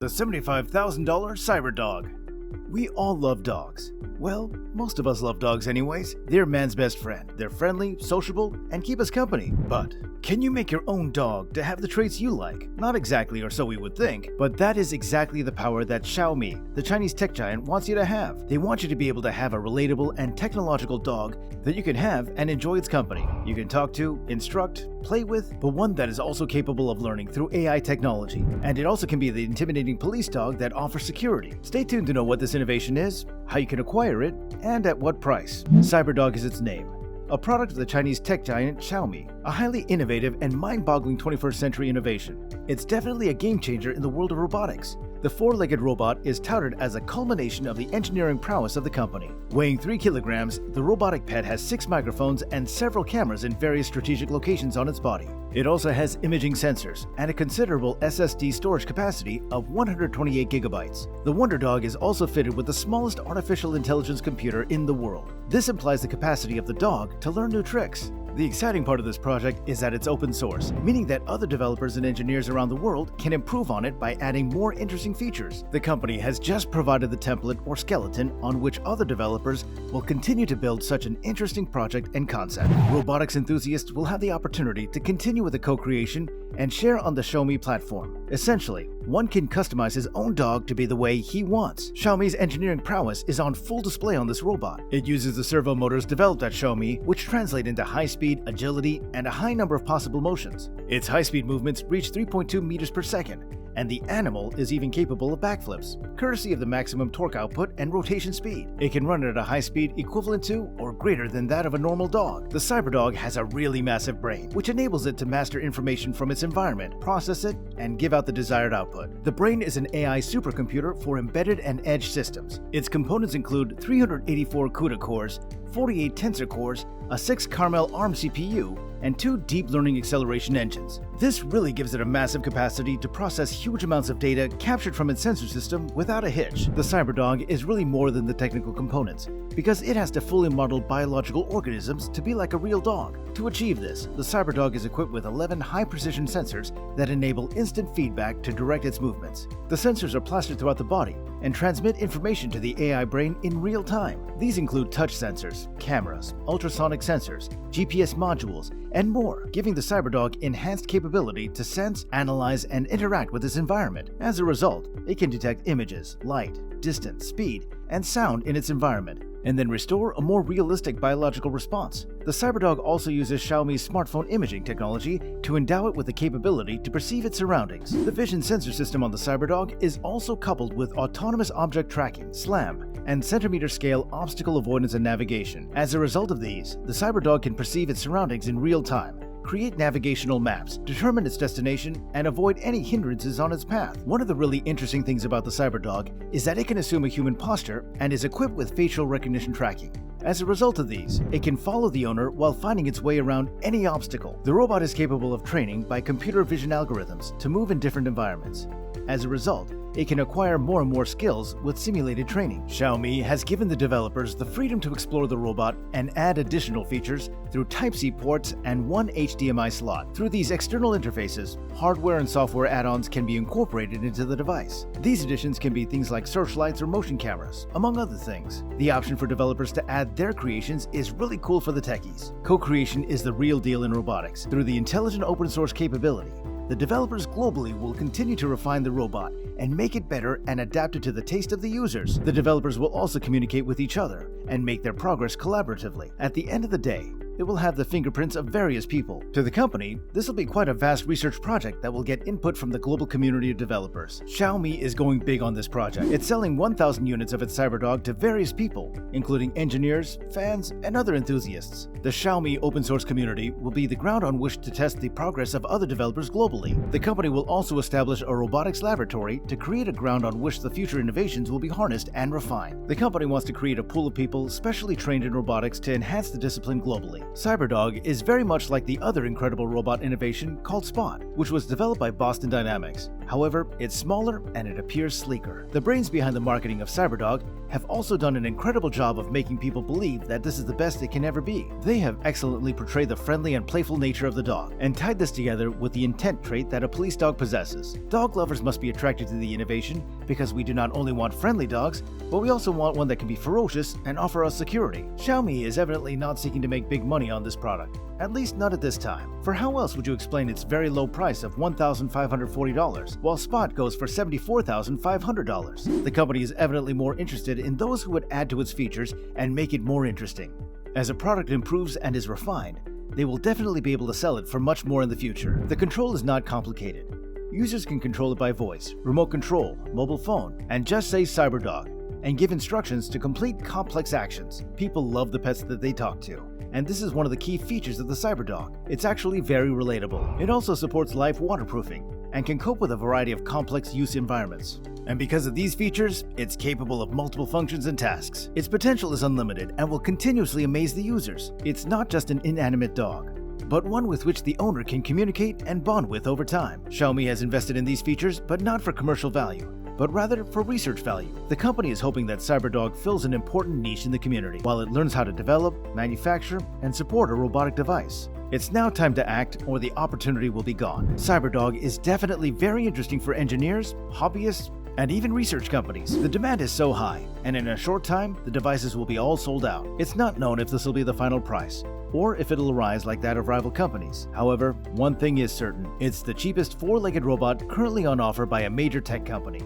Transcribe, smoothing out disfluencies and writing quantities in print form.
The $75,000 Cyberdog. We all love dogs. Well, most of us love dogs anyways. They're man's best friend. They're friendly, sociable, and keep us company. But can you make your own dog to have the traits you like? Not exactly, or so we would think, but that is exactly the power that Xiaomi, the Chinese tech giant, wants you to have. They want you to be able to have a relatable and technological dog that you can have and enjoy its company. You can talk to, instruct, play with, but one that is also capable of learning through AI technology. And it also can be the intimidating police dog that offers security. Stay tuned to know what this innovation is, how you can acquire it, and at what price. Cyberdog is its name. A product of the Chinese tech giant Xiaomi, a highly innovative and mind-boggling 21st century innovation. It's definitely a game changer in the world of robotics. The four-legged robot is touted as a culmination of the engineering prowess of the company. Weighing 3 kilograms, the robotic pet has 6 microphones and several cameras in various strategic locations on its body. It also has imaging sensors and a considerable SSD storage capacity of 128 gigabytes. The Wonder Dog is also fitted with the smallest artificial intelligence computer in the world. This implies the capacity of the dog to learn new tricks. The exciting part of this project is that it's open source, meaning that other developers and engineers around the world can improve on it by adding more interesting features. The company has just provided the template or skeleton on which other developers will continue to build such an interesting project and concept. Robotics enthusiasts will have the opportunity to continue with the co-creation and share on the Xiaomi platform. Essentially, one can customize his own dog to be the way he wants. Xiaomi's engineering prowess is on full display on this robot. It uses the servo motors developed at Xiaomi, which translate into high speed, agility, and a high number of possible motions. Its high-speed movements reach 3.2 meters per second, and the animal is even capable of backflips, courtesy of the maximum torque output and rotation speed. It can run at a high speed equivalent to or greater than that of a normal dog. The Cyberdog has a really massive brain, which enables it to master information from its environment, process it, and give out the desired output. The brain is an AI supercomputer for embedded and edge systems. Its components include 384 CUDA cores, 48 tensor cores, a 6 Carmel ARM CPU, and 2 deep learning acceleration engines. This really gives it a massive capacity to process huge amounts of data captured from its sensor system without a hitch. The Cyberdog is really more than the technical components, because it has to fully model biological organisms to be like a real dog. To achieve this, the Cyberdog is equipped with 11 high-precision sensors that enable instant feedback to direct its movements. The sensors are plastered throughout the body and transmit information to the AI brain in real time. These include touch sensors, cameras, ultrasonic sensors, GPS modules, and more, giving the Cyberdog enhanced capability to sense, analyze, and interact with its environment. As a result, it can detect images, light, distance, speed, and sound in its environment, and then restore a more realistic biological response. The Cyberdog also uses Xiaomi's smartphone imaging technology to endow it with the capability to perceive its surroundings. The vision sensor system on the Cyberdog is also coupled with autonomous object tracking, SLAM, and centimeter-scale obstacle avoidance and navigation. As a result of these, the Cyberdog can perceive its surroundings in real time, create navigational maps, determine its destination, and avoid any hindrances on its path. One of the really interesting things about the Cyberdog is that it can assume a human posture and is equipped with facial recognition tracking. As a result of these, it can follow the owner while finding its way around any obstacle. The robot is capable of training by computer vision algorithms to move in different environments. As a result, it can acquire more and more skills with simulated training. Xiaomi has given the developers the freedom to explore the robot and add additional features through Type-C ports and one HDMI slot. Through these external interfaces, hardware and software add-ons can be incorporated into the device. These additions can be things like searchlights or motion cameras, among other things. The option for developers to add their creations is really cool for the techies. Co-creation is the real deal in robotics. Through the intelligent open source capability, the developers globally will continue to refine the robot and make it better and adapt it to the taste of the users. The developers will also communicate with each other and make their progress collaboratively. At the end of the day, it will have the fingerprints of various people. To the company, this will be quite a vast research project that will get input from the global community of developers. Xiaomi is going big on this project. It's selling 1,000 units of its Cyberdog to various people, including engineers, fans, and other enthusiasts. The Xiaomi open source community will be the ground on which to test the progress of other developers globally. The company will also establish a robotics laboratory to create a ground on which the future innovations will be harnessed and refined. The company wants to create a pool of people specially trained in robotics to enhance the discipline globally. Cyberdog is very much like the other incredible robot innovation called Spot, which was developed by Boston Dynamics. However, it's smaller and it appears sleeker. The brains behind the marketing of Cyberdog have also done an incredible job of making people believe that this is the best it can ever be. They have excellently portrayed the friendly and playful nature of the dog, and tied this together with the intent trait that a police dog possesses. Dog lovers must be attracted to the innovation because we do not only want friendly dogs, but we also want one that can be ferocious and offer us security. Xiaomi is evidently not seeking to make big money on this product, at least not at this time. For how else would you explain its very low price of $1,540, while Spot goes for $74,500? The company is evidently more interested in those who would add to its features and make it more interesting. As a product improves and is refined, they will definitely be able to sell it for much more in the future. The control is not complicated. Users can control it by voice, remote control, mobile phone, and just say Cyberdog, and give instructions to complete complex actions. People love the pets that they talk to, and this is one of the key features of the Cyberdog. It's actually very relatable. It also supports live waterproofing and can cope with a variety of complex use environments. And because of these features, it's capable of multiple functions and tasks. Its potential is unlimited and will continuously amaze the users. It's not just an inanimate dog, but one with which the owner can communicate and bond with over time. Xiaomi has invested in these features, but not for commercial value, but rather for research value. The company is hoping that Cyberdog fills an important niche in the community, while it learns how to develop, manufacture, and support a robotic device. It's now time to act, or the opportunity will be gone. Cyberdog is definitely very interesting for engineers, hobbyists, and even research companies. The demand is so high, and in a short time, the devices will be all sold out. It's not known if this will be the final price, or if it'll rise like that of rival companies. However, one thing is certain: it's the cheapest four-legged robot currently on offer by a major tech company.